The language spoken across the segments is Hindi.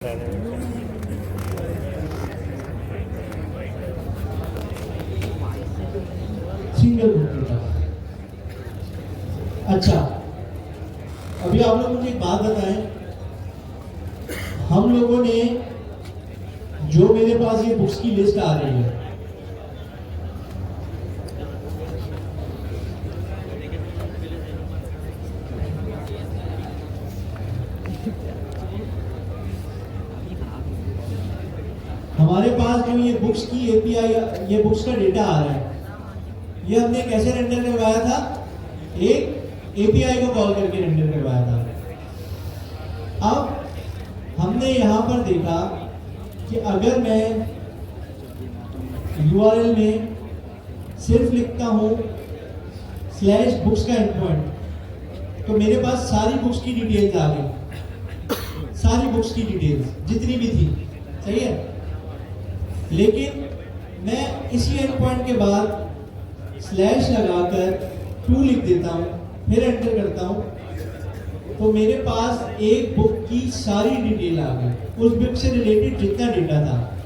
Single book data. अच्छा, अभी आप लोग मुझे एक बात बताएं, हम लोगों ने जो मेरे पास ये बुक्स की लिस्ट आ रही है, हमारे पास जो ये बुक्स की एपीआई, ये बुक्स का डेटा आ रहा है, ये हमने कैसे रेंडर करवाया था? एक एपीआई को कॉल करके रेंडर करवाया था। अब हमने यहाँ पर देखा कि अगर मैं यूआरएल में सिर्फ लिखता हूँ /बुक्स का एंडपॉइंट, तो मेरे पास सारी बुक्स की डिटेल्स आ गई, सारी बुक्स की डिटेल्स जितनी भी थी, सही है। लेकिन मैं इसी एंडपॉइंट के बाद स्लैश लगाकर 2 लिख देता हूँ, फिर एंटर करता हूँ, तो मेरे पास एक बुक की सारी डिटेल आ गई। उस बुक से रिलेटेड जितना डेटा था,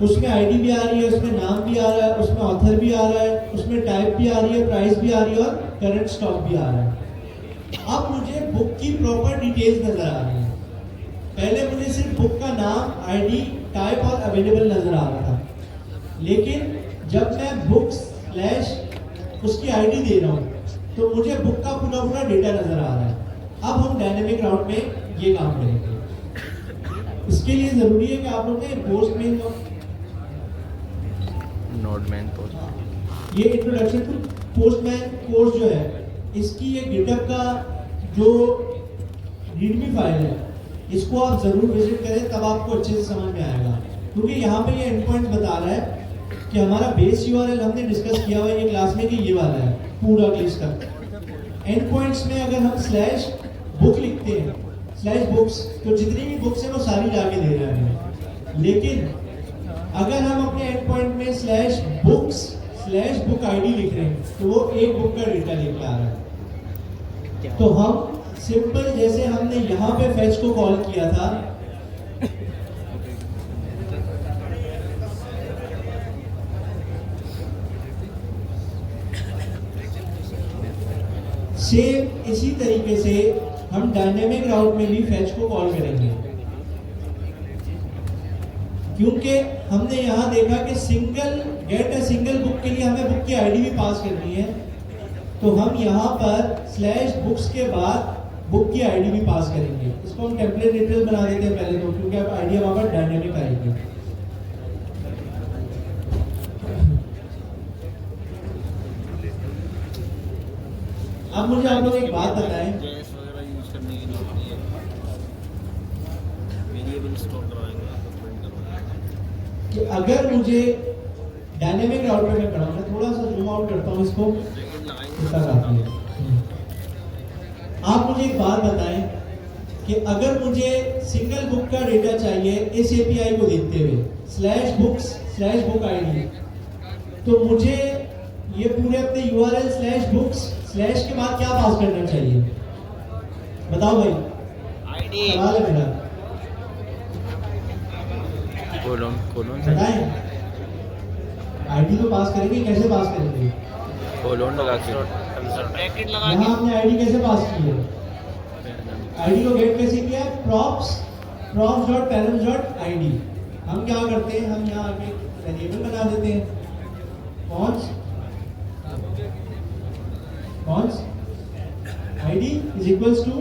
उसमें आईडी भी आ रही है, उसमें नाम भी आ रहा है, उसमें ऑथर भी आ रहा है, उसमें टाइप भी आ रही है, प्राइस भी आ रही है और करंट स्टॉक भी आ रहा है। अब मुझे बुक की प्रॉपर डिटेल्स नजर आ रही है। पहले मुझे सिर्फ बुक का नाम, आईडी, टाइप और अवेलेबल नजर आ रहा था, लेकिन जब मैं बुक्स / उसकी आईडी दे रहा हूँ तो मुझे बुक का पूरा डेटा नजर आ रहा है। अब हम डायनेमिक राउट में ये काम करेंगे। इसके लिए जरूरी है कि आप लोग ने पोस्टमैन नोडमैन तो ये इंट्रोडक्शन टू पोस्टमैन कोर्स जो है, इसकी ये गिटहब का जो रीडमी फाइल है, इसको आप जरूर विजिट करें, तब आपको अच्छे से समझ में आएगा। क्योंकि यहाँ पे ये एंडपॉइंट बता रहा है कि हमारा बेस यूआरएल हमने डिस्कस किया हुआ है ये क्लास में कि ये वाला है पूरा लिस्ट का। एंडपॉइंट्स में अगर हम /बुक लिखते हैं, /बुक्स, तो जितनी भी बुक्स है वो सारी जाके दे रहे हैं। लेकिन अगर हम अपने एंडपॉइंट में /बुक्स /बुक आईडी लिख रहे हैं, तो वो एक बुक का डेटा लेके आ रहा है। तो हम सिंपल, जैसे हमने यहाँ पे फेच को कॉल किया था, सेम इसी तरीके से हम डायनेमिक राउट में भी फेच को कॉल करेंगे। क्योंकि हमने यहाँ देखा कि गेट अ सिंगल बुक के लिए हमें बुक की आईडी भी पास करनी है, तो हम यहाँ पर /बुक्स के बाद बुक की आईडी भी पास करेंगे। इसको हम टेम्पलेट डिटेल बना देते हैं पहले तो, क्योंकि अब आईडी हमारे पास डायनेमिक आएगी। अब मुझे आप लोग एक बात बताएं, कि अगर मुझे डायनेमिक राउट में मैं पढ़ा, मैं थोड़ा सा जूम आउट करता हूँ इसको, आप मुझे एक बात बताएं कि अगर मुझे सिंगल बुक का डेटा चाहिए इस एपीआई को देखते हुए /बुक्स /बुक आईडी, तो मुझे ये पूरे अपने यूआरएल /बुक्स / के बाद क्या पास करना चाहिए? बताओ भाई, आईडी सवाल है मेरा। कोलोन बताएं, आईडी तो पास करेंगे, कैसे पास करेंगे? कोलोन लगा के ब्रैकेट लगा यहाँ हमने आईडी कैसे पास की है? आईडी को गेट कैसे किया? props.params.id। हम क्या करते हैं, हम यहाँ आके वेरिएबल बना देते हैं, कौन आईडी इज इक्वल्स टू,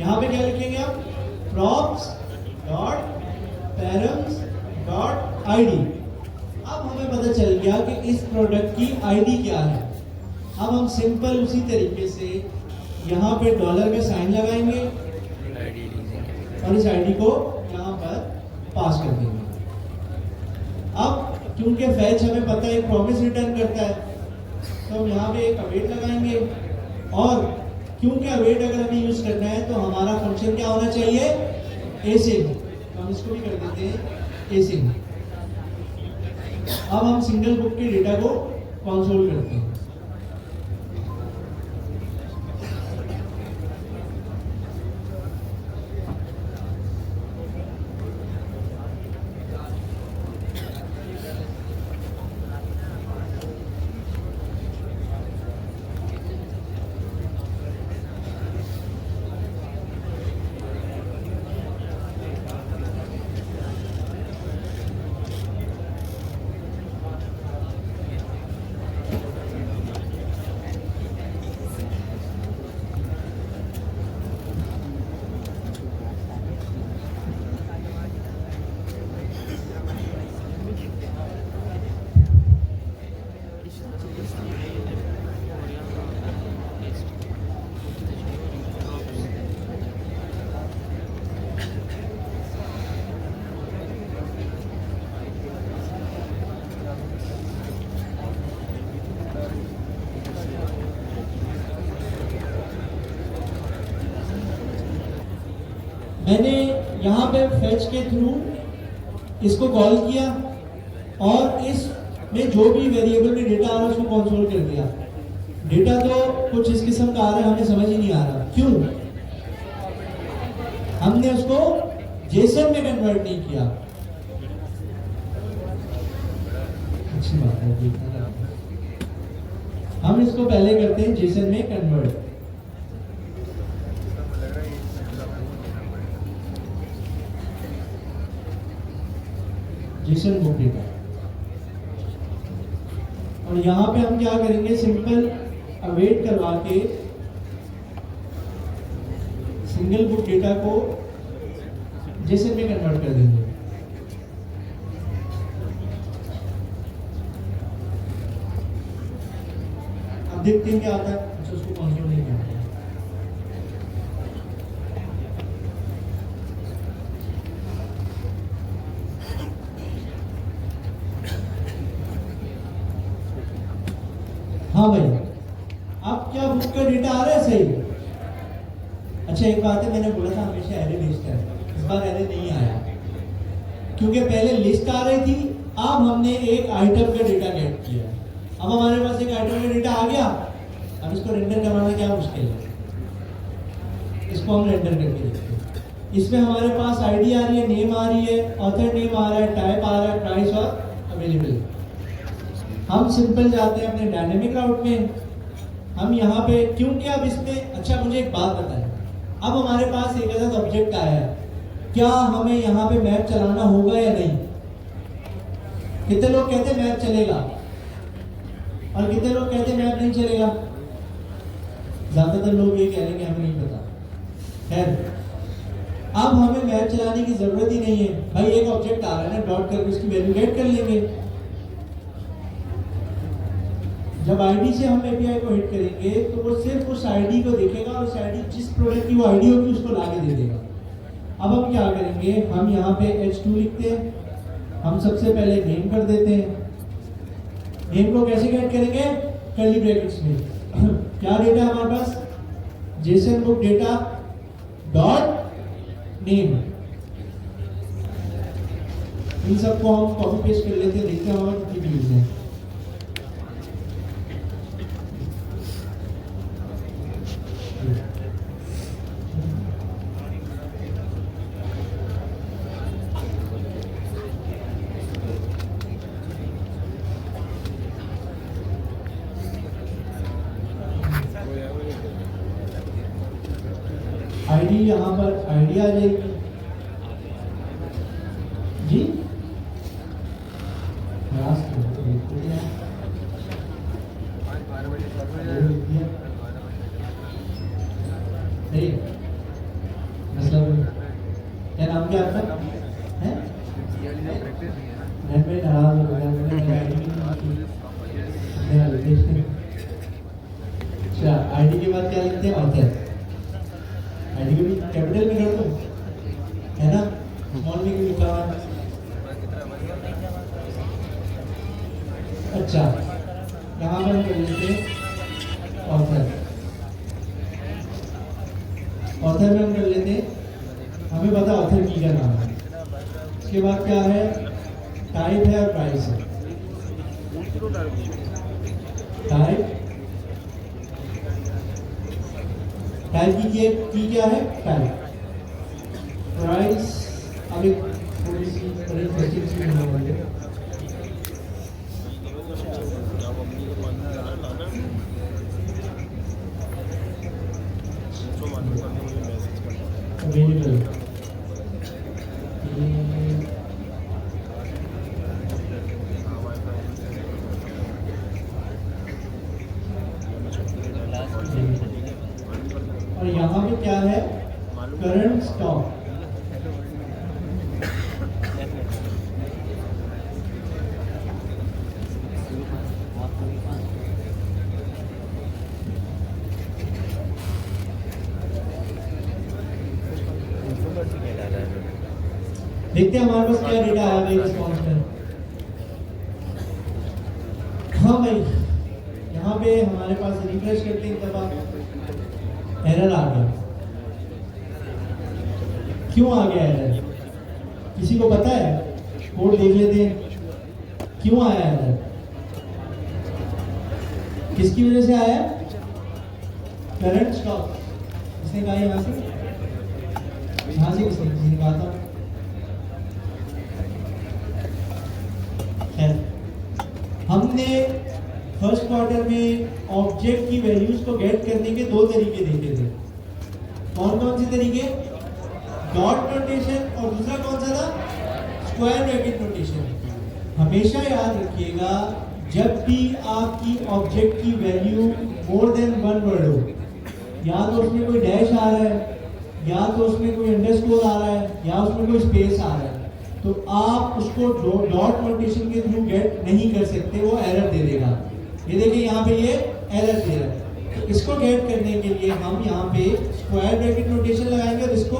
यहाँ पे क्या लिखेंगे आप? props.params.id। अब हमें पता चल गया कि इस प्रोडक्ट की आईडी क्या है। अब हम सिंपल उसी तरीके से यहाँ पे डॉलर का साइन लगाएंगे और इस आईडी को यहाँ पर पास कर देंगे। अब क्योंकि फैच हमें पता है प्रॉमिस रिटर्न करता है, तो हम यहाँ पे एक अवेट लगाएंगे, और क्योंकि अवेट अगर हमें यूज करना है तो हमारा फंक्शन क्या होना चाहिए? एसिंग। तो हम इसको भी कर देते हैं एसिंग। अब हम सिंगल बुक के डेटा को कंसोल करते हैं। मैंने यहाँ पे फैच के थ्रू इसको कॉल किया और इसमें जो भी वेरिएबल में डेटा आ रहा है उसको कंसोल कर दिया। डेटा तो कुछ इस किस्म का आ रहा है, हमें समझ ही नहीं आ रहा क्यों। हमने उसको जेसन में कन्वर्ट नहीं किया। अच्छी बात है, देखना हम इसको पहले करते हैं जेसन में कन्वर्ट। जेसन बुक डेटा, और यहां पे हम क्या करेंगे, सिंपल अवेट करवा के सिंगल बुक डेटा को जेसन में कन्वर्ट कर देंगे। अब देखते हैं क्या आता है, उसको कंसोल नहीं करते। हाँ भाई, अब क्या बुक का डेटा आ रहा है सही। अच्छा एक बात है, मैंने बोला था हमेशा एरे लिस्ट है, इस बार एरे नहीं आया क्योंकि पहले लिस्ट आ रही थी, अब हमने एक आइटम का डेटा गेट किया। अब हमारे पास एक आइटम का डेटा आ गया, अब इसको रेंडर करवाना क्या मुश्किल है। इसको हम रेंडर करके देखते हैं। इसमें हमारे पास आईडी आ रही है, नेम आ रही है, ऑथर नेम आ रहा है, टाइप आ रहा है, प्राइस और अवेलेबल। हम सिंपल जाते हैं अपने डायनेमिक राउट में। हम यहाँ पे क्योंकि अब इसमें, अच्छा मुझे एक बात बताएं, अब हमारे पास एक अलग ऑब्जेक्ट आया है, क्या हमें यहाँ पे मैप चलाना होगा या नहीं? कितने लोग कहते हैं मैप चलेगा और कितने लोग कहते हैं मैप नहीं चलेगा? ज्यादातर लोग ये कह रहे हैं कि हमें नहीं पता। खैर, अब हमें मैप चलाने की जरूरत ही नहीं है भाई, एक ऑब्जेक्ट आ रहा है ना, डॉट करके उसकी वैल्यू गेट कर लेंगे। जब आईडी से हम एपीआई को हिट करेंगे तो वो सिर्फ उस आईडी को देखेगा और उस आईडी, जिस प्रोडक्ट की वो आईडी होगी उसको लाके दे देगा। अब हम क्या करेंगे, हम यहाँ पे H2 लिखते हैं, हम सबसे पहले नेम कर देते हैं। नेम को कैसे गेट करेंगे? कर्ली ब्रैकेट्स में। क्या डेटा हमारे पास? JSON book data dot name. इन सबको हम कॉपी पेस्ट कर लेते हैं, देखते हैं हमारे कितनी व्यूज है। आईडी यहाँ पर आईडी आ जाएगी जी। मतलब क्या नाम क्या आपका है? घर पे नाराज हो गया, अच्छा आईडी के बाद क्या लिखते हैं? ऑथर। आईडी को भी कैपिटल में कर दो, है ना, स्मॉल में क्यों लिखा है? अच्छा यहाँ पर कर लेते हैं ऑथर। ऑथर में हम कर लेते हैं, हमें पता ऑथर की का नाम है। इसके बाद क्या है? टाइप है और प्राइस है। टाइप की क्या है? टाइप। प्राइस अब एक थोड़ी सी इंटरेस्टिंग सी होने है। अवेलेबल और यहाँ पे क्या है? Current stock. देखते हैं हमारे पास क्या डेटा आया भाई रिस्पॉन्स में। हाँ भाई, यहाँ पे हमारे पास रिफ्रेश करते हैं, तब एरर आ गया। क्यों आ गया एरर? किसी को पता है? कोड देख लेते हैं क्यों आया एरर, किसकी वजह से आया? Current stop. किसने कहा? यहाँ से किसी ने कहा था? खैर, हमने फर्स्ट क्वार्टर में ऑब्जेक्ट की वैल्यूज को गेट करने के दो तरीके देखे थे। कौन कौन से तरीके? डॉट नोटेशन और दूसरा कौन सा था? Square bracket notation. हमेशा याद रखिएगा, जब भी आपकी ऑब्जेक्ट की value more than one word हो, या तो उसमें कोई डैश आ रहा है, या तो उसमें कोई अंडरस्कोर आ रहा है, या उसमें कोई स्पेस आ रहा है, तो आप उसको डॉट नोटेशन के थ्रू गेट नहीं कर सकते, वो एरर दे देगा। ये देखिए यहाँ पे ये एरर दे रहा है। तो इसको गेट करने के लिए हम यहाँ पे स्क्वायर ब्रैकेट नोटेशन लगाएंगे और इसको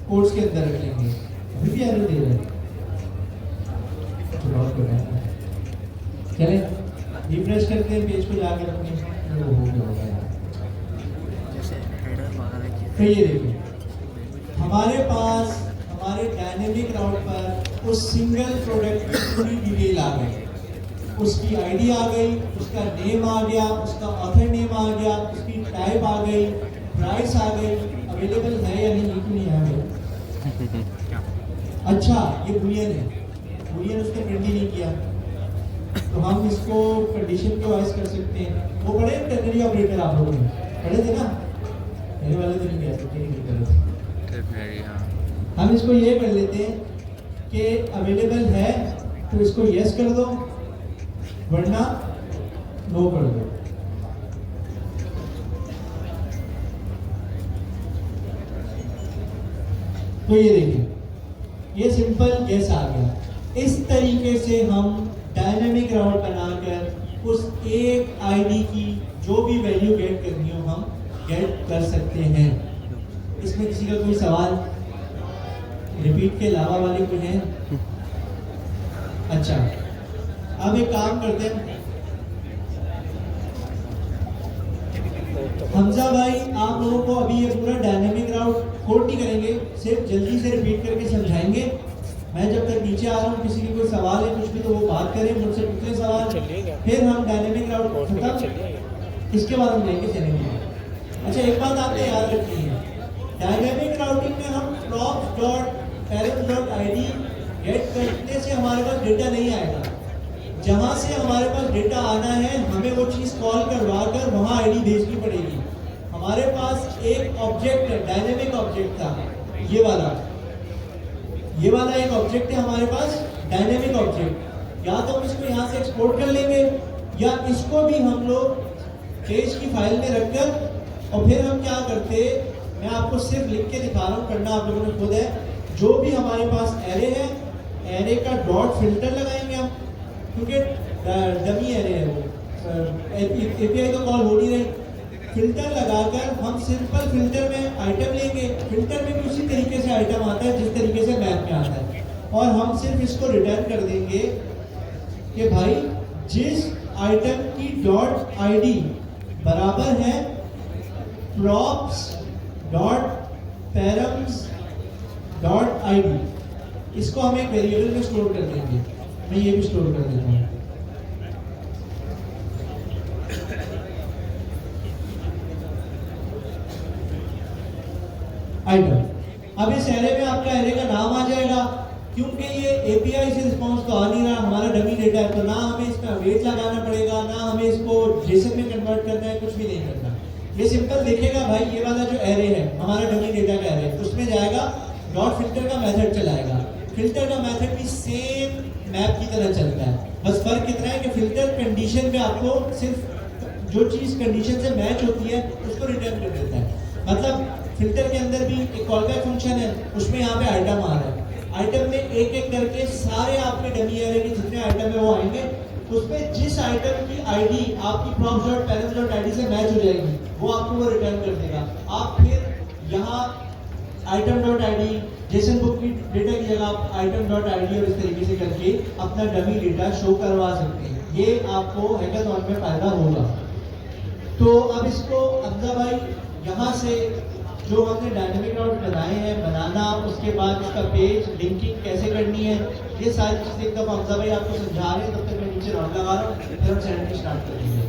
कोट्स के अंदर रखेंगे। अभी भी एरर दे रहा है। चले रिफ्रेश करते हैं पेज को जाकर अपने, वो हो गया यार। तो ये देखिए, हमारे पास हमारे डायनेमिक राउट पर उस सिंगल प्रोडक्ट की पूरी डिटेल आ गई, उसकी आईडी आ गई, उसका नेम आ गया, उसका ऑथर नेम आ गया, उसकी टाइप आ गई, प्राइस आ गई, अवेलेबल है या नहीं, क्यों नहीं है? अच्छा, ये बुलियन है, बुलियन उसने प्रिंट ही नहीं किया, तो हम इसको कंडीशन को वॉइस कर सकते हैं। वो पढ़े टेरनरी ऑपरेटर आप लोगों ने पढ़े थे ना? मेरे वाले तो नहीं कहते, नहीं कर। हम इसको ये कर लेते हैं कि अवेलेबल है तो इसको यस कर दो, वरना नो कर दो। तो ये देखिए, ये सिंपल यस आ गया। इस तरीके से हम डायनेमिक राउट बनाकर उस एक आईडी की जो भी वैल्यू गेट करनी हो हम गेट कर सकते हैं। इसमें किसी का कोई सवाल? रिपीट के अलावा वाले कोई हैं? अच्छा, अब एक काम करते हैं, हमजा भाई आप लोगों को अभी ये पूरा डायनेमिक राउट कोड नहीं करेंगे, सिर्फ जल्दी से रिपीट करके समझाएंगे। मैं जब तक नीचे आ रहा हूँ, किसी की कोई सवाल है कुछ भी तो वो बात करें, मुझसे पूछे सवाल, फिर हम डायनेमिक राउट खत्म, इसके बाद हम लेंगे चलेंगे। अच्छा, एक बात आपने याद रखनी है, डायनेमिक राउटिंग में हम props dot parent dot ID get करने से हमारे पास डेटा नहीं आएगा। जहां से हमारे पास डेटा आना है, हमें वो चीज कॉल करवा कर वहां आईडी भेजनी पड़ेगी। हमारे पास एक ऑब्जेक्ट है, डायनेमिक ऑब्जेक्ट था, ये वाला एक ऑब्जेक्ट है हमारे पास, डायनेमिक ऑब्जेक्ट। या तो हम इसको यहाँ से एक्सपोर्ट कर लेंगे, या इसको भी हम लोग पेज की फाइल में रखकर, और फिर हम क्या करते, मैं आपको सिर्फ लिख के दिखा रहा हूँ, करना आप लोगों ने खुद है। जो भी हमारे पास एरे है, एरे का डॉट फिल्टर लगाएंगे हम, क्योंकि डमी एरे है वो, एपीआई तो कॉल हो नहीं रही। फिल्टर लगाकर हम सिंपल फिल्टर में आइटम लेंगे, फिल्टर में भी उसी तरीके से आइटम आता है जिस तरीके से मैप में आता है, और हम सिर्फ इसको रिटर्न कर देंगे कि भाई जिस आइटम की डॉट आईडी बराबर है props dot params dot ID, इसको हम एक वेरिएबल में स्टोर कर देंगे। मैं ये भी स्टोर कर देता हूँ। आइटम, अब इस एरे में आपका एरे का नाम आ जाएगा, क्योंकि ये एपीआई से रिस्पॉन्स तो आ नहीं रहा, हमारा डमी डेटा है, तो ना हमें इसका वेट लगाना पड़ेगा, ना हमें इसको जेसन में कन्वर्ट करना है, कुछ भी नहीं करना। ये सिंपल देखेगा भाई, ये वाला जो एरे है हमारा डमी डेटा का एरे, उसमें जाएगा, डॉट फिल्टर का मेथड चलाएगा। फिल्टर का मेथड भी सेम मैप की तरह चलता है, बस फर्क कितना है कि फिल्टर कंडीशन में आपको सिर्फ जो चीज कंडीशन से मैच होती है उसको रिटर्न कर देता है। मतलब फिल्टर के अंदर भी एक कॉल बैक फंक्शन है, उसमें यहाँ पे आइटम आ रहा है, आइटम में एक एक करके सारे आपके डमी एरे के जितने आइटम है वो आएंगे, उसमें जिस आइटम की आईडी आपकी props dot parents dot ID से मैच हो जाएगी वो आपको वो रिटर्न कर देगा। आप फिर यहाँ item dot ID, Jason book की डेटा की जगह आप आइटम डॉट आईडी और इस तरीके से करके अपना डमी डेटा शो करवा सकते हैं। ये आपको हैकाथॉन में फायदा होगा। तो अब इसको अब्दा भाई यहाँ से जो हमने डायनेमिक नोट बनाए हैं, बनाना, उसके बाद उसका पेज लिंकिंग कैसे करनी है, ये सारी चीज़ें एक दफ़ा हमजा भाई आपको समझा रहे हैं, तब तक मैं नीचे राउंड लगा रहा हूँ, फिर हम सेंडिंग स्टार्ट करेंगे।